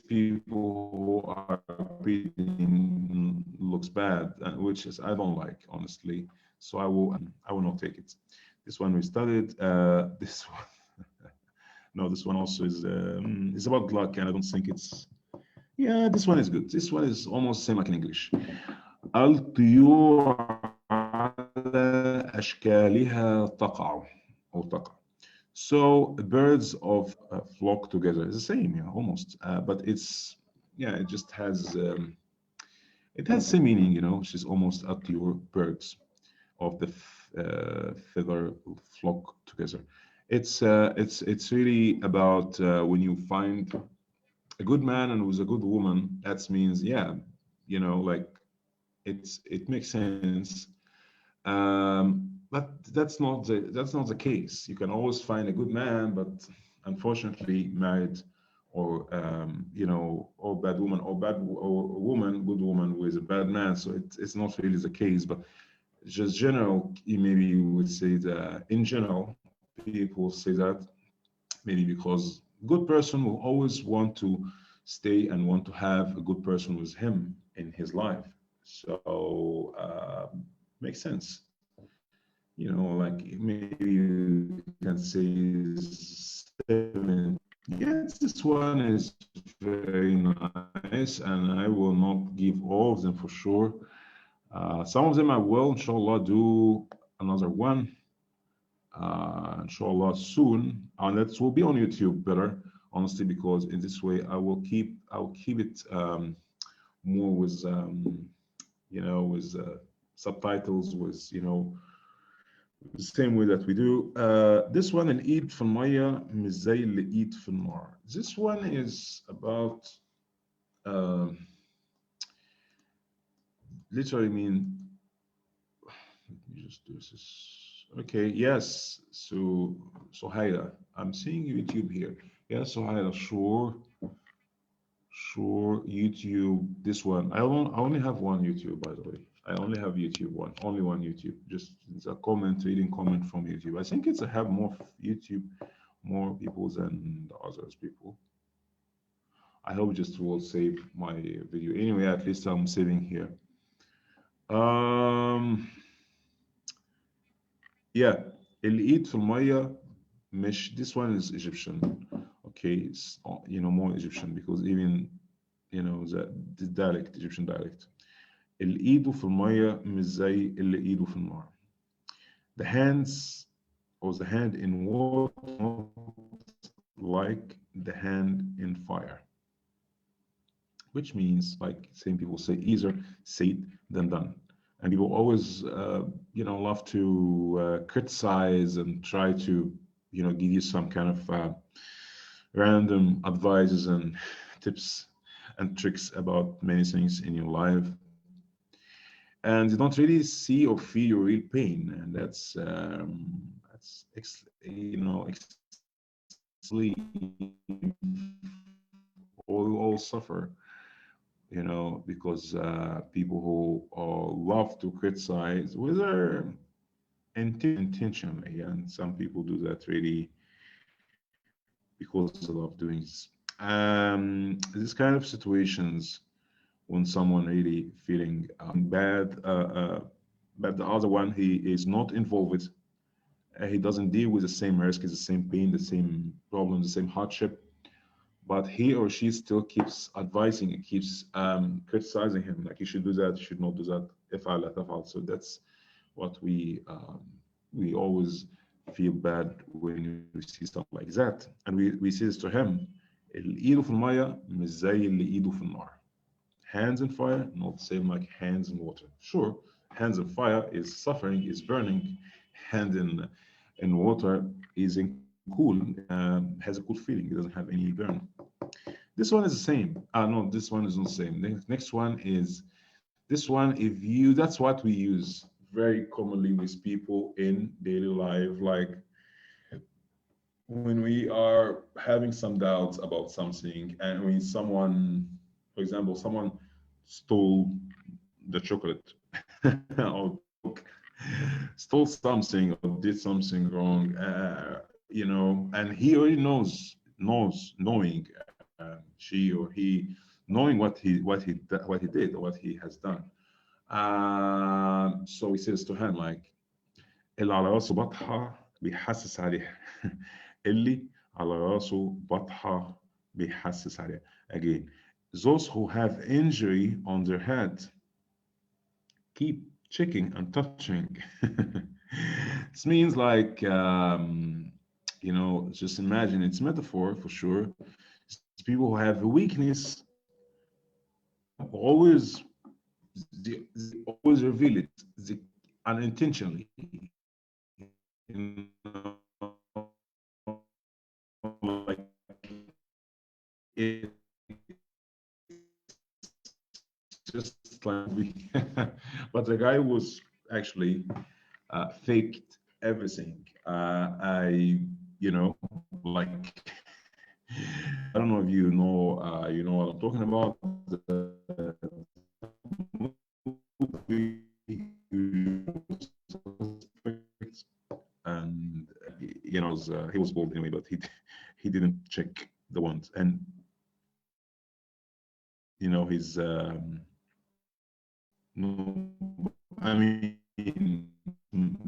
people who are reading looks bad, which is I don't like, honestly. So I will not take it. This one we studied. This one, no, this one also is about luck, and I don't think it's. Yeah, this one is good. This one is almost same like in English. الطيور على أشكالها تقع أو تقع. So birds of flock together is the same, yeah, almost. But it's, yeah, it has same meaning, which is almost up to your birds of the feather flock together. It's really about when you find a good man and with a good woman. That means, yeah, like it makes sense. But that's not the case. You can always find a good man, but unfortunately married, or or bad woman, or woman, good woman with a bad man. So it's not really the case. But just general, maybe you would say that in general, people say that maybe because good person will always want to stay and want to have a good person with him in his life. So makes sense. Like maybe you can say seven. Yes, this one is very nice, and I will not give all of them for sure. Some of them I will, inshallah, do another one, inshallah, soon, and that will be on YouTube better, honestly, because in this way I will keep it more with with subtitles, with the same way that we do. This one, الإيد في المية مش زي الإيد في النار. This one is about literally mean, let me just do this. Okay, yes. So Haida, I'm seeing YouTube here. Yes, so Haida, sure, sure. YouTube, this one. I only have one YouTube, by the way. I only have YouTube one, only one YouTube. Just it's a comment, reading comment from YouTube. I think it's I have more YouTube, more people than the others people. I hope just will save my video. Anyway, at least I'm saving here. Um, yeah, الإيد في المية مش this one is Egyptian. Okay, it's more Egyptian because even the dialect Egyptian dialect. اللي إيده في المية مش زي اللي إيده في النار. The hands or the hand in water not like the hand in fire. Which means, like same people say, easier said than done. And people always, love to criticize and try to, give you some kind of random advices and tips and tricks about many things in your life. And you don't really see or feel your real pain, and actually all suffer because people who love to criticize, whether intentionally, and some people do that really because they love doing this. These kind of situations when someone really feeling bad, but the other one he is not involved with, he doesn't deal with the same risk, the same pain, the same problem, the same hardship, but he or she still keeps advising and keeps criticizing him, like you should do that, you should not do that, افعل لا تفعل. So that's what we always feel bad when we see stuff like that, and we say this to him. اللي ايده في الميه مش زي اللي ايده في النار. Hands in fire, not the same like hands in water. Sure, hands in fire is suffering, is burning. Hand in water is in cool, has a cool feeling. It doesn't have any burn. This one is the same. No, this one is not the same. Next one is this one. If you, that's what we use very commonly with people in daily life, like when we are having some doubts about something, and when someone, for example, someone stole the chocolate or stole something or did something wrong, and he already knowing she or he knowing what he did or what he has done. So he says to him like اللي على راسه بطحة بيحسس عليها اللي على راسه بطحة بيحسس عليها. Again, those who have injury on their head keep checking and touching. This means like, just imagine it's metaphor for sure. It's people who have a weakness always, they always reveal it unintentionally. Like it's just like we, but the guy was actually faked everything. Like I don't know if you know what I'm talking about. The movie, and he was bold anyway, but he didn't check the ones, and his no, I mean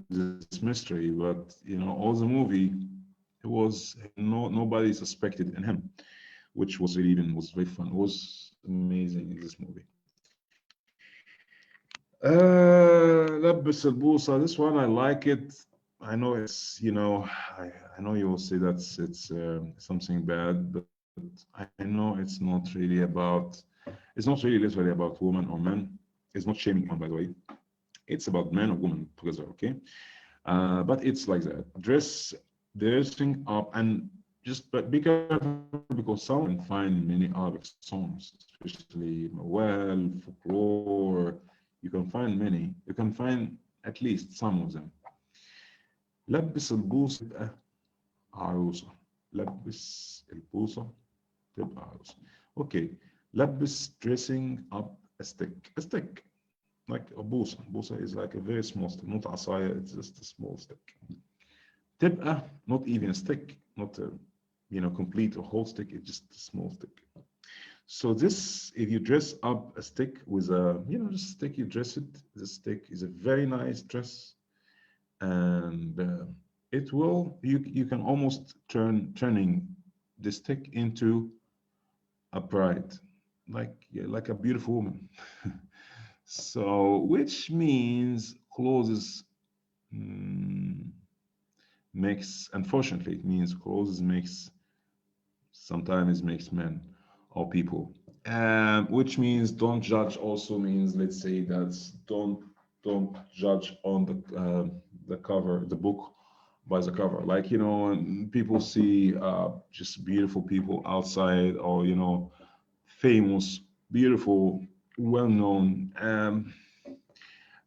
this mystery, but all the movie it was nobody suspected in him, which was really even was very fun. It was amazing in this movie. لبس البوصة. This one I like it. I know it's I know you will say that it's something bad, but I know it's not really literally about woman or men. It's not shaming on, by the way. It's about man or woman together, okay? But it's like that. Dressing up, and but be careful because someone can find many Arabic songs, especially well, folklore, You can find many. You can find at least some of them. لبس البوصة تبقى عروسة. لبس البوصة تبقى عروسة. Okay. لبس dressing up a stick. A stick. Like a بوصة. بوصة is like a very small stick. Not عصاية. It's just a small stick. تبقى not even a stick. Not a complete or whole stick. It's just a small stick. So this, if you dress up a stick with a, just stick, you dress it. The stick is a very nice dress, and it will, you can almost turning the stick into a bride, like a beautiful woman. So, which means clothes makes, unfortunately, it means clothes sometimes makes men or people, which means don't judge. Also means, let's say that don't judge on the cover, the book by the cover. Like, people see just beautiful people outside, or famous, beautiful, well-known,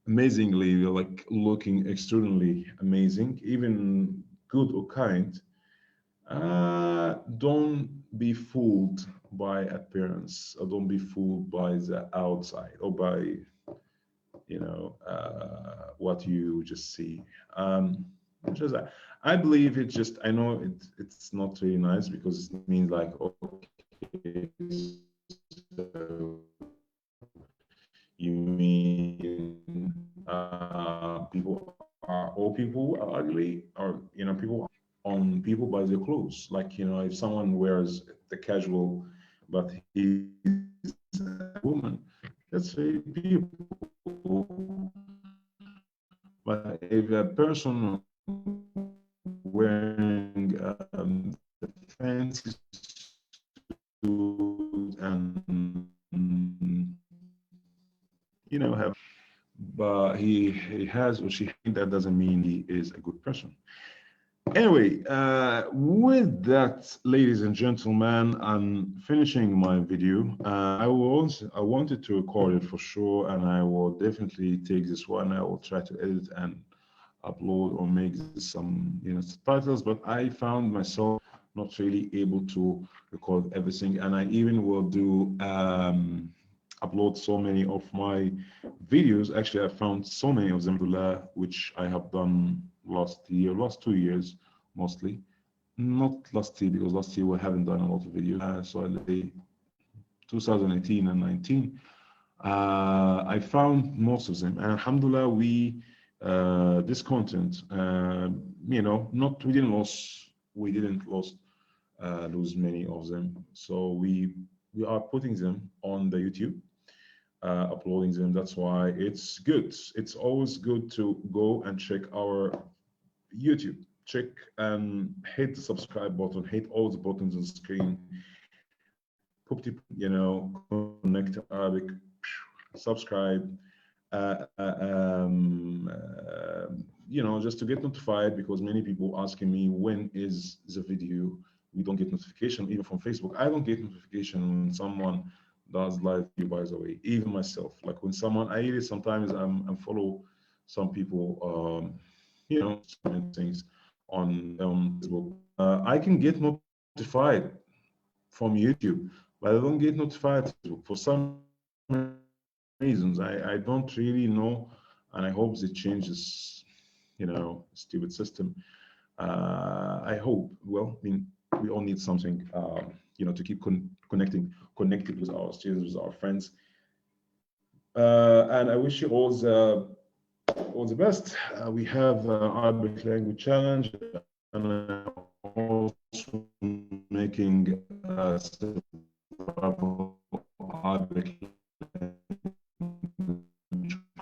amazingly, like looking extremely amazing, even good or kind. Don't be fooled by appearance, or don't be fooled by the outside, or by what you just see. Just I believe it just, I know it's not really nice, because it means like, okay, so you mean people are ugly, or people on people by their clothes. Like, if someone wears the casual, but he's a woman, let's say people. But if a person wearing the fancy suit and have, but he has or she, that doesn't mean he is a good person. Anyway, with that, ladies and gentlemen, I'm finishing my video. I wanted to record it for sure, and I will definitely take this one. I will try to edit and upload, or make some subtitles, but I found myself not really able to record everything, and I even will do upload so many of my videos. Actually, I found so many of them, which I have done last 2 years mostly. Not last year, because last year we haven't done a lot of videos. So I say 2018 and 19. I found most of them, and alhamdulillah, this content, not we didn't lose many of them. So we are putting them on the YouTube, uploading them. That's why it's good. It's always good to go and check our YouTube. Check and hit the subscribe button, hit all the buttons on the screen. Connect Arabic, subscribe. Just to get notified, because many people asking me when is the video. We don't get notification even from Facebook. I don't get notification when someone does live video, by the way. Even myself, like when someone, I really sometimes I'm follow some people, some things on Facebook. I can get notified from YouTube, but I don't get notified for some reasons. I don't really know, and I hope it changes, stupid system. I hope, well, I mean, we all need something, to keep connected with our students, with our friends. And I wish you all the best. We have Arabic language challenge, and I'm also making a Arabic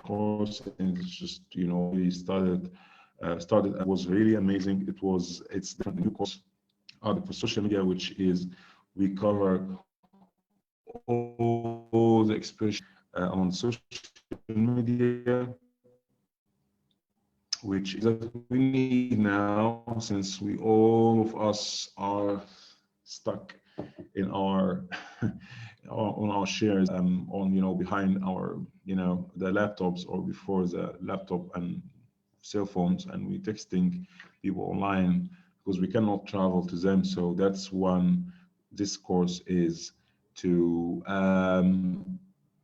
course, and it's just we started. It was really amazing. It's the new course, Arabic for social media, which is we cover all the expression on social media, which is that we need now, since all of us are stuck in our on our shares, on, behind our, the laptops or before the laptop and cell phones, and we texting people online because we cannot travel to them. So that's one. This course is to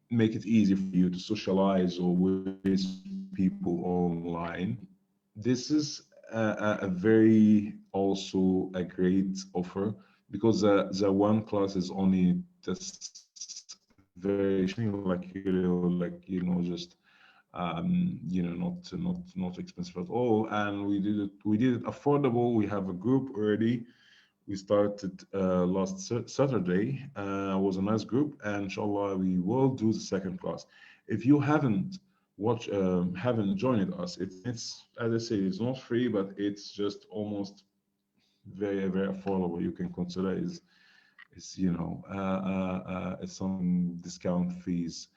make it easy for you to socialize or with people online. This is a very also a great offer, because the one class is only just very like, just not expensive at all, and we did it affordable. We have a group already. We started last Saturday. Was a nice group, and inshallah we will do the second class. If you haven't joined us, it's as I say, it's not free, but it's just almost very very affordable. You can consider is it's some discount fees.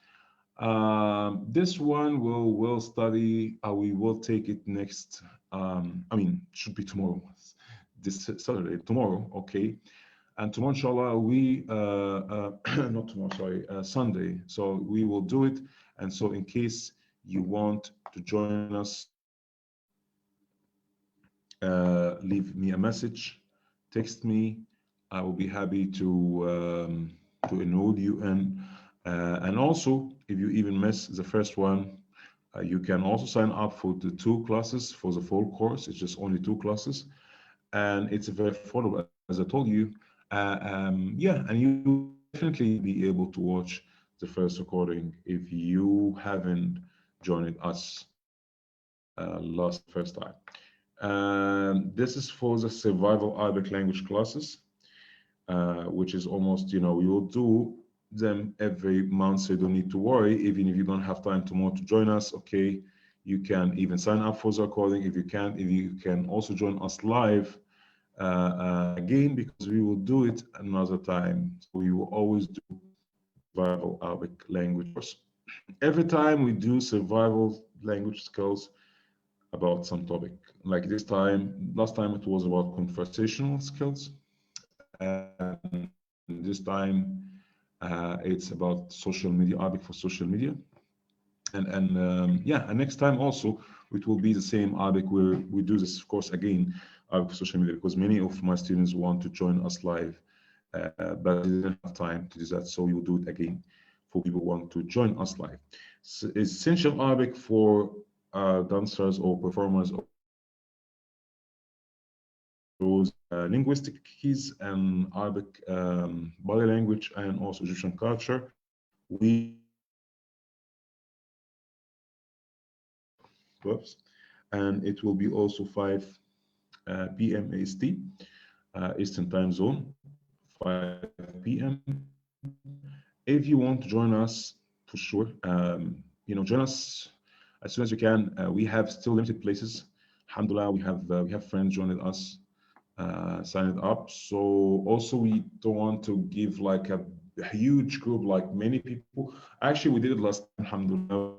This one will study. We will take it next. I mean, should be tomorrow. This Saturday, tomorrow, okay. And tomorrow, inshallah, we not tomorrow, sorry, Sunday. So we will do it. And so, in case you want to join us, leave me a message, text me. I will be happy to enroll you in. And also, if you even miss the first one, you can also sign up for the 2 classes for the full course. It's just only 2 classes, and it's very affordable, as I told you. Yeah, and you definitely be able to watch the first recording if you haven't joined us first time. This is for the survival Arabic language classes, which is almost, we will do them every month, so you don't need to worry. Even if you don't have time tomorrow to join us, okay, you can even sign up for the recording. If you can also join us live again, because we will do it another time. So we will always do survival Arabic language course. Every time we do survival language skills about some topic. Like last time it was about conversational skills, and this time it's about social media, Arabic for social media. And next time also it will be the same Arabic, where we do this course again, Arabic for social media, because many of my students want to join us live, but they didn't have time to do that, so we will do it again for people who want to join us live. So essential Arabic for dancers or performers of those linguistic keys and Arabic body language, and also Egyptian culture. We clubs, and it will be also 5 p.m. AST, Eastern Time Zone, 5 p.m. If you want to join us, for sure, join us as soon as you can. We have still limited places. Alhamdulillah, we have friends joining us, signed up. So also we don't want to give like a huge group, like many people. Actually, we did it last time. Alhamdulillah,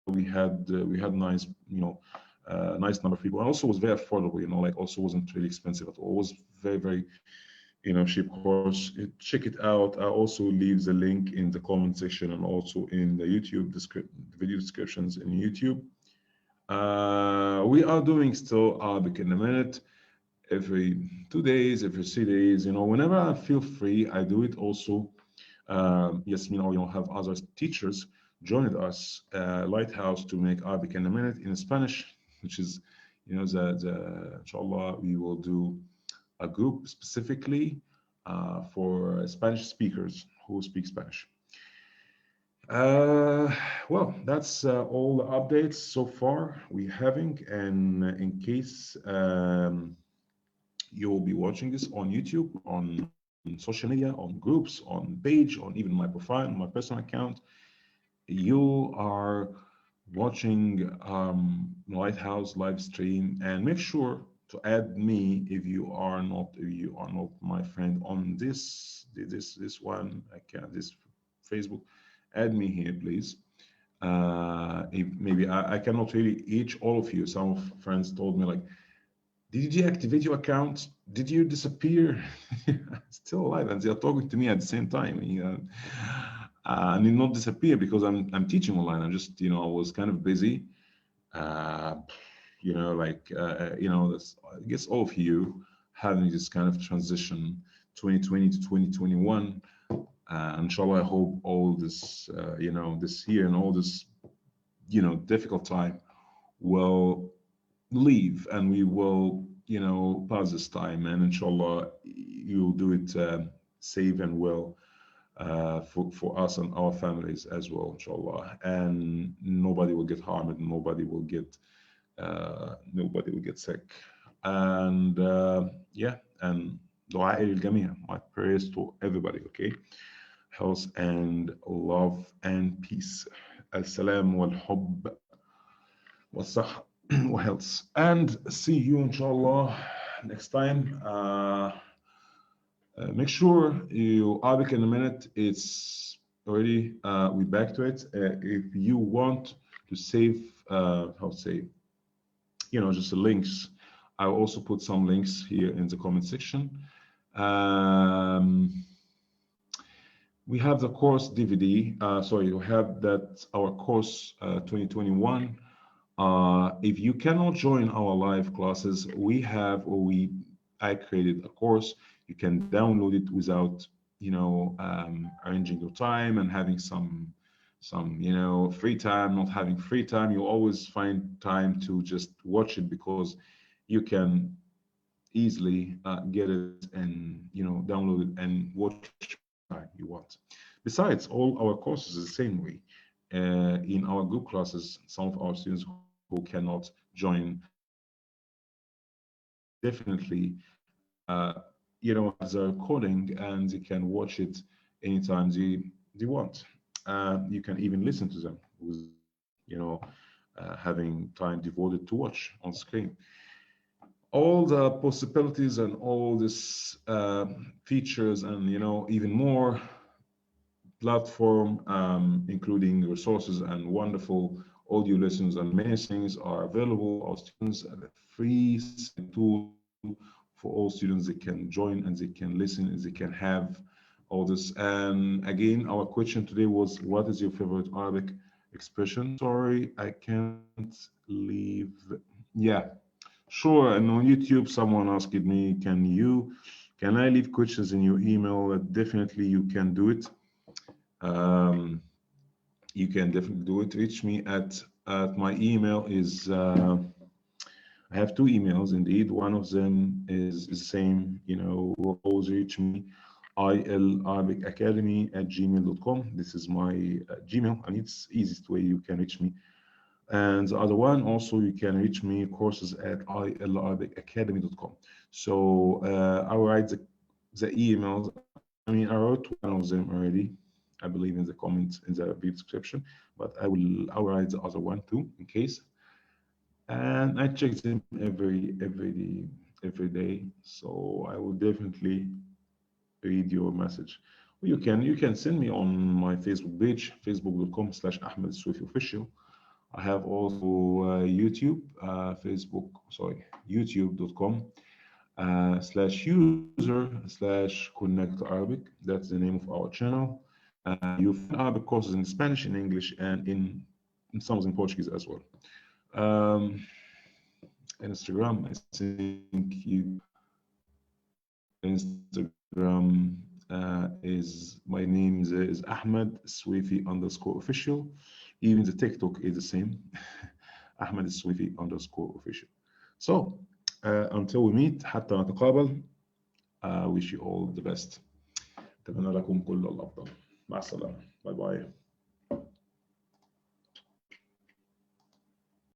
we had nice, nice number of people, and also was very affordable. Like also wasn't really expensive at all. It was very very cheap course. Check it out. I also leave the link in the comment section and also in the YouTube video descriptions in YouTube. We are doing still Arabic in a minute, every 2 days, every 3 days. Whenever I feel free, I do it also. Yes, have other teachers joined us, Lighthouse, to make Arabic in a minute in Spanish, which is, inshallah, we will do a group specifically for Spanish speakers who speak Spanish. Well, that's all the updates so far we're having, and in case you will be watching this on YouTube, on social media, on groups, on page, on even my profile, my personal account, you are watching Lighthouse live stream, and make sure to add me if you are not my friend on this one account, this Facebook. Add me here, please. If maybe I cannot really reach all of you. Some friends told me like, Did you deactivate your account? Did you disappear? Still alive, and they are talking to me at the same time. I did not disappear because I'm teaching online. I'm just, I was kind of busy. Uh, I guess all of you having this kind of transition 2020 to 2021. Inshallah, I hope all this, this year and all this, difficult time will leave, and we will, pass this time, and inshallah, you'll do it safe and well for us and our families as well, inshallah. And nobody will get harmed, nobody will get sick. And yeah, and dua للجميع, my prayers to everybody, okay? Health and love and peace. السلام والحب والصحة وhealth. And see you inshallah next time. Make sure you Arabic in a minute. It's already we back to it. If you want to save how to say, just the links, I'll also put some links here in the comment section. We have the course DVD. Sorry, we have that our course 2021. If you cannot join our live classes, I created a course. You can download it without, arranging your time and having some, free time. Not having free time, you always find time to just watch it, because you can easily get it and download it and watch time you want. Besides, all our courses is the same way. In our group classes, some of our students who cannot join definitely has a recording, and they can watch it anytime they want. You can even listen to them with having time devoted to watch on screen. All the possibilities and all these features, and even more platform, including resources and wonderful audio lessons and many things are available. Our students have a free tool for all students. They can join and they can listen and they can have all this. And again, our question today was, what is your favorite Arabic expression? Sorry, I can't leave. Yeah, sure. And on YouTube, someone asked me, can I leave questions in your email? Definitely you can do it. You can definitely do it. Reach me at my email is I have two emails indeed. One of them is the same, will always reach me, ilarabicacademy@gmail.com. This is my Gmail, and it's easiest way you can reach me. And the other one, also, you can reach me courses at ilarabicacademy.com. So I will write the emails. I wrote one of them already, I believe, in the comments in the video description, but I will write the other one too in case. And I check them every day. So I will definitely read your message. You can send me on my Facebook page, facebook.com/Ahmed Swifi official. I have also YouTube, youtube.com/user/connect Arabic. That's the name of our channel. You find Arabic courses in Spanish, in English, and in some in Portuguese as well. Instagram, I think Instagram is my name is Ahmed Swifi_official. Even the TikTok is the same. Ahmed Swifi_official. So until we meet, حتى نتقابل. Wish you all the best. أتمنى لكم كل الأفضل. مع السلامة. Bye bye.